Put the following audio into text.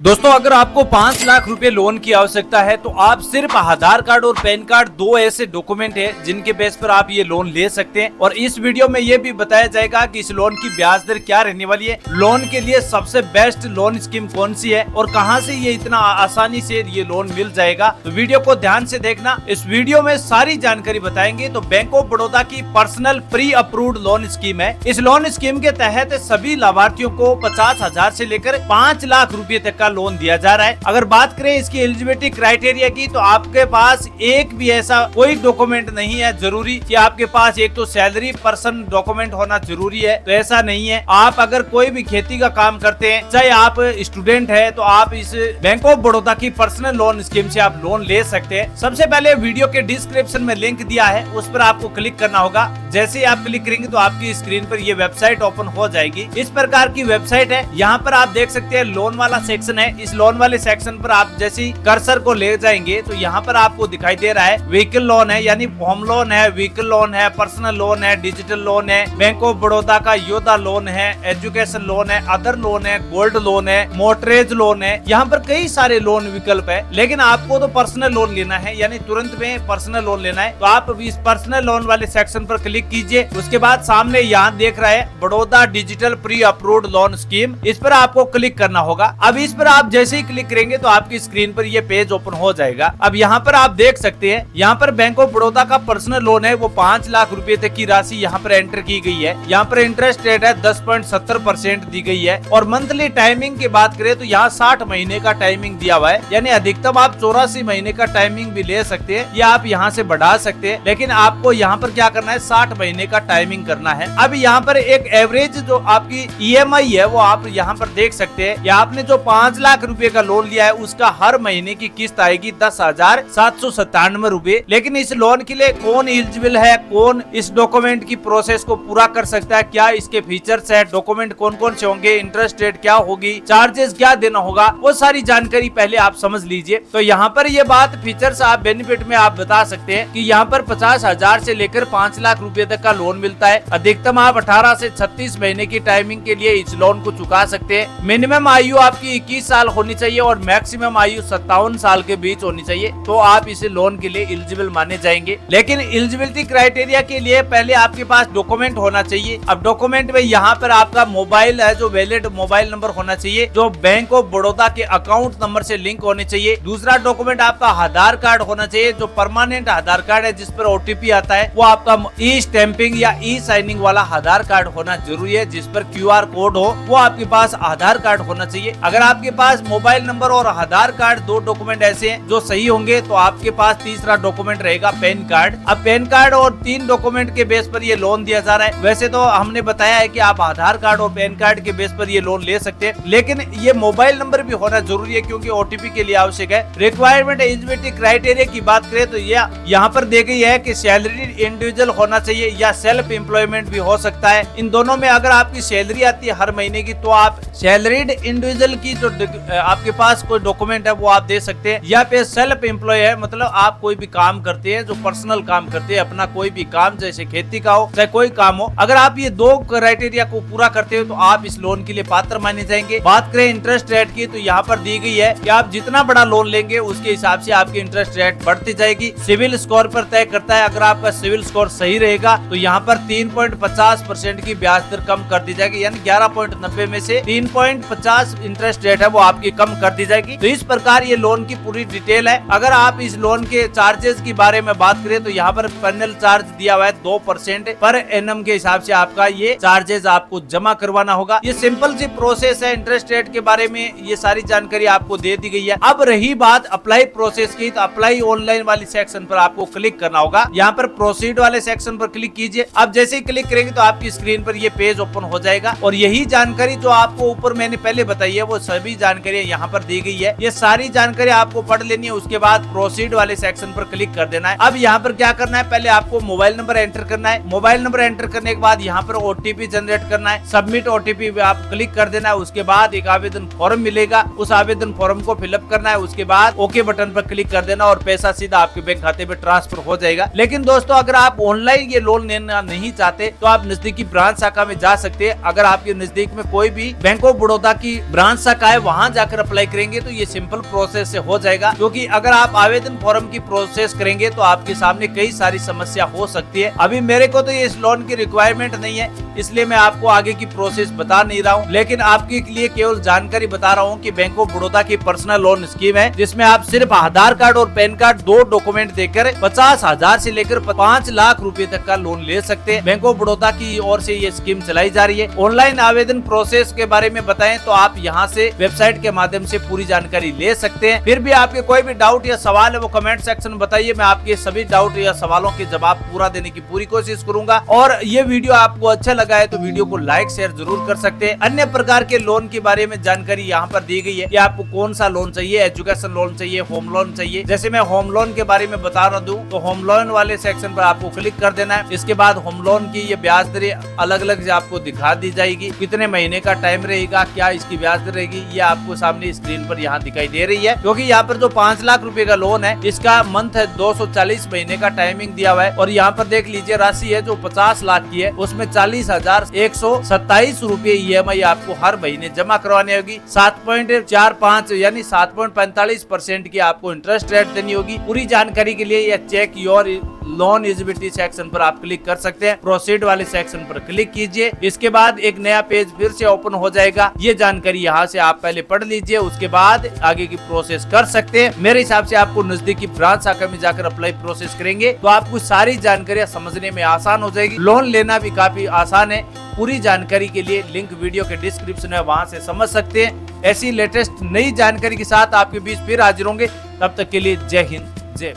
दोस्तों अगर आपको 5 लाख रुपए लोन की आवश्यकता है तो आप सिर्फ आधार कार्ड और पैन कार्ड दो ऐसे डॉक्यूमेंट है जिनके बेस पर आप ये लोन ले सकते हैं। और इस वीडियो में ये भी बताया जाएगा कि इस लोन की ब्याज दर क्या रहने वाली है, लोन के लिए सबसे बेस्ट लोन स्कीम कौन सी है और कहां से ये इतना आसानी से ये लोन मिल जाएगा। तो वीडियो को ध्यान से देखना, इस वीडियो में सारी जानकारी बताएंगे। तो बैंक ऑफ बड़ौदा की personal pre approved loan scheme है। इस लोन स्कीम के तहत सभी लाभार्थियों को 50,000 से लेकर 5 लाख रुपए तक का लोन दिया जा रहा है। अगर बात करें इसकी एलिजिबिलिटी क्राइटेरिया की, तो आपके पास एक भी ऐसा कोई डॉक्यूमेंट नहीं है जरूरी कि आपके पास एक तो सैलरी पर्सन डॉक्यूमेंट होना जरूरी है, तो ऐसा नहीं है। आप अगर कोई भी खेती का काम करते हैं, चाहे आप स्टूडेंट है, तो आप इस बैंक ऑफ बड़ौदा की पर्सनल लोन स्कीम से आप लोन ले सकते हैं। सबसे पहले वीडियो के डिस्क्रिप्शन में लिंक दिया है, उस पर आपको क्लिक करना होगा। जैसे ही आप क्लिक करेंगे तो आपकी स्क्रीन पर ये वेबसाइट ओपन हो जाएगी। इस प्रकार की वेबसाइट है। यहाँ पर आप देख सकते हैं लोन वाला सेक्शन है। इस लोन वाले सेक्शन पर आप जैसे ही कर्सर को ले जाएंगे तो यहाँ पर आपको दिखाई दे रहा है व्हीकल लोन है, यानी होम लोन है, व्हीकल लोन है, पर्सनल लोन है, डिजिटल लोन है, बैंक ऑफ बड़ौदा का योद्धा लोन है, एजुकेशन लोन है, अदर लोन है, गोल्ड लोन है, मोटरेज लोन है। यहाँ पर कई सारे लोन विकल्प है, लेकिन आपको तो पर्सनल लोन लेना है, यानी तुरंत में पर्सनल लोन लेना है। तो आप इस पर्सनल लोन वाले सेक्शन पर क्लिक कीजिए। उसके बाद सामने यहाँ देख रहा है Baroda digital pre approved loan scheme, इस पर आपको क्लिक करना होगा। अब इस पर आप जैसे ही क्लिक करेंगे तो आपकी स्क्रीन पर ये पेज ओपन हो जाएगा। अब यहाँ पर आप देख सकते हैं, यहाँ पर बैंक ऑफ बड़ौदा का पर्सनल लोन है, वो 5 लाख रुपए तक की राशि यहाँ पर एंटर की गई है। यहाँ पर इंटरेस्ट रेट है 10.70% दी गई है। और मंथली टाइमिंग की बात करें तो यहाँ 60 महीने का टाइमिंग दिया हुआ है, यानी अधिकतम आप 84 महीने का टाइमिंग भी ले सकते हैं या आप यहाँ से बढ़ा सकते हैं, लेकिन आपको यहाँ पर क्या करना है, 60 महीने का टाइमिंग करना है। अब यहाँ पर एक एवरेज जो आपकी EMI है वो आप यहाँ पर देख सकते हैं। या आपने जो 5 लाख रुपए का लोन लिया है उसका हर महीने की किस्त आएगी 10,797 रुपए। लेकिन इस लोन के लिए कौन एलिजिबल है, कौन इस डॉक्यूमेंट की प्रोसेस को पूरा कर सकता है, क्या इसके फीचर्स है, डॉक्यूमेंट कौन कौन से होंगे, इंटरेस्ट रेट क्या होगी, चार्जेस क्या देना होगा, वो सारी जानकारी पहले आप समझ लीजिए। तो यहाँ पर ये बात फीचर्स आप बेनिफिट में आप बता सकते हैं कि यहाँ पर 50,000 से लेकर 5 लाख रुपए तक का लोन मिलता है। अधिकतम आप 18 से 36 महीने की टाइमिंग के लिए इस लोन को चुका सकते हैं। मिनिमम आयु आपकी 21 साल होनी चाहिए और मैक्सिमम आयु 57 साल के बीच होनी चाहिए, तो आप इसे लोन के लिए एलिजिबल माने जाएंगे। लेकिन एलिजिबिलिटी क्राइटेरिया के लिए पहले आपके पास डॉक्यूमेंट होना चाहिए। अब डॉक्यूमेंट में यहाँ पर आपका मोबाइल है, जो वैलिड मोबाइल नंबर होना चाहिए, जो बैंक ऑफ बड़ौदा के अकाउंट नंबर से लिंक होने चाहिए। दूसरा डॉक्यूमेंट आपका आधार कार्ड होना चाहिए, जो परमानेंट आधार कार्ड है जिस पर OTP आता है, वो आपका ई स्टैंपिंग या ई साइनिंग वाला आधार कार्ड होना जरूरी है, जिस पर QR कोड हो, वो आपके पास आधार कार्ड होना चाहिए। अगर आपके पास मोबाइल नंबर और आधार कार्ड दो डॉक्यूमेंट ऐसे हैं जो सही होंगे तो आपके पास तीसरा डॉक्यूमेंट रहेगा पैन कार्ड। अब पैन कार्ड और 3 डॉक्यूमेंट के बेस पर ये लोन दिया जा रहा है। वैसे तो हमने बताया है कि आप आधार कार्ड और पैन कार्ड के बेस पर ये लोन ले सकते हैं, लेकिन ये मोबाइल नंबर भी होना जरूरी है क्योंकि OTP के लिए आवश्यक है। रिक्वायरमेंट एलिजिबिलिटी क्राइटेरिया की बात करें तो ये यहाँ पर दी गई है कि सैलरी इंडिविजुअल होना चाहिए या सेल्फ एम्प्लॉयमेंट भी हो सकता है। इन दोनों में अगर आपकी सैलरी आती है हर महीने की तो आप सैलरीड इंडिविजुअल की जो आपके पास कोई डॉक्यूमेंट है वो आप दे सकते हैं। या फिर सेल्फ एम्प्लॉय है, मतलब आप कोई भी काम करते हैं, जो पर्सनल काम करते हैं, अपना कोई भी काम जैसे खेती का हो चाहे कोई काम हो, अगर आप ये 2 क्राइटेरिया को पूरा करते हो तो आप इस लोन के लिए पात्र माने जाएंगे। बात करें इंटरेस्ट रेट की तो यहाँ पर दी गई है कि आप जितना बड़ा लोन लेंगे उसके हिसाब से आपकी इंटरेस्ट रेट बढ़ती जाएगी। सिविल स्कोर पर तय करता है। अगर आपका सिविल स्कोर सही रहेगा तो यहाँ पर 3.50% की ब्याज दर कम कर दी जाएगी, यानी 11.90 में से 3.50 इंटरेस्ट रेट है वो आपकी कम कर दी जाएगी। तो इस प्रकार ये लोन की पूरी डिटेल है। अगर आप इस लोन के चार्जेस की बारे में बात करें तो यहाँ पर पैनल चार्ज दिया हुआ है 2% पर एनम के हिसाब से आपका ये चार्जेस आपको जमा करवाना होगा। ये सिंपल सी प्रोसेस है। इंटरेस्ट रेट के बारे में ये सारी जानकारी आपको दे दी गई है। अब रही बात अप्लाई प्रोसेस की, तो अप्लाई ऑनलाइन वाली सेक्शन पर आपको क्लिक करना होगा। यहाँ पर प्रोसीड वाले सेक्शन पर क्लिक कीजिए। अब जैसे ही क्लिक करेंगे तो आपकी स्क्रीन पर ये पेज ओपन हो जाएगा और यही जानकारी जो आपको ऊपर मैंने पहले बताई है वो सभी जानकारी यहाँ पर दी गई है। ये सारी जानकारी आपको पढ़ लेनी है। उसके बाद प्रोसीड वाले सेक्शन पर क्लिक कर देना है। अब यहाँ पर क्या करना है, पहले आपको मोबाइल नंबर एंटर करना है। मोबाइल नंबर एंटर करने के बाद यहाँ पर OTP जनरेट करना है। सबमिट OTP पे आप क्लिक कर देना है। उसके बाद एक आवेदन फॉर्म मिलेगा, उस आवेदन फॉर्म को फिलअप करना है। उसके बाद ओके बटन पर क्लिक कर देना और पैसा सीधा आपके बैंक खाते में ट्रांसफर हो जाएगा। लेकिन दोस्तों अगर आप ऑनलाइन ये लोन लेना नहीं चाहते तो आप नजदीकी ब्रांच शाखा में जा सकते हैं। अगर आपके नजदीक में कोई भी बैंक ऑफ बड़ौदा की ब्रांच शाखा है वहां जाकर अप्लाई करेंगे तो ये सिंपल प्रोसेस से हो जाएगा, क्योंकि अगर आप आवेदन फॉर्म की प्रोसेस करेंगे तो आपके सामने कई सारी समस्या हो सकती है। अभी मेरे को तो ये इस लोन की रिक्वायरमेंट नहीं है, इसलिए मैं आपको आगे की प्रोसेस बता नहीं रहा हूँ, लेकिन आपके लिए केवल जानकारी बता रहा हूँ कि बैंक ऑफ बड़ौदा की पर्सनल लोन स्कीम है, जिसमें आप सिर्फ आधार कार्ड और पैन कार्ड 2 डॉक्यूमेंट देकर 50,000 से लेकर 5 लाख रुपए तक का लोन ले सकते हैं। बैंक ऑफ बड़ौदा की ओर से ये स्कीम चलाई जा रही है। ऑनलाइन आवेदन प्रोसेस के बारे में बताएं तो आप यहाँ से वेबसाइट के माध्यम से पूरी जानकारी ले सकते हैं। फिर भी आपके कोई भी डाउट या सवाल है वो कमेंट सेक्शन में बताइए, मैं आपके सभी डाउट या सवालों के जवाब पूरा देने की पूरी कोशिश करूंगा। और ये वीडियो आपको अच्छा लगा है तो वीडियो को लाइक शेयर जरूर कर सकते हैं। अन्य प्रकार के लोन के बारे में जानकारी यहाँ पर दी गई है कि आपको कौन सा लोन चाहिए, एजुकेशन लोन चाहिए, होम लोन चाहिए। जैसे मैं होम लोन के बारे में बता रहा हूँ तो होम लोन वाले सेक्शन पर आपको क्लिक कर देना है। इसके बाद होम लोन की ये ब्याज दरें अलग अलग आपको दिखा दी जाएगी, कितने महीने का टाइम रहेगा, क्या इसकी ब्याज दर रहेगी, ये आपको सामने स्क्रीन पर यहाँ दिखाई दे रही है। क्योंकि यहाँ पर जो 5 लाख रुपए का लोन है इसका मंथ है 240 महीने का टाइमिंग दिया हुआ है, और यहाँ पर देख लीजिए राशि है जो 50 लाख की है, उसमें 40,127 रुपए EMI आपको हर महीने जमा करवानी होगी। 7.45 यानी 7.45% की आपको इंटरेस्ट रेट देनी होगी। पूरी जानकारी के लिए या check your loan eligibility section पर आप क्लिक कर सकते हैं। प्रोसीड वाले सेक्शन पर क्लिक कीजिए, इसके बाद एक नया पेज फिर से ओपन हो जाएगा। ये जानकारी यहाँ से आप पहले पढ़ लीजिए, उसके बाद आगे की प्रोसेस कर सकते हैं। मेरे हिसाब से आपको नजदीकी ब्रांच शाखा में जाकर अप्लाई प्रोसेस करेंगे तो आपको सारी जानकारियां समझने में आसान हो जाएगी। लोन लेना भी काफी आसान है। पूरी जानकारी के लिए लिंक वीडियो के डिस्क्रिप्शन है, वहां से समझ सकते हैं। ऐसी लेटेस्ट नई जानकारी के साथ आपके बीच फिर हाजिर होंगे। तब तक के लिए जय हिंद, जय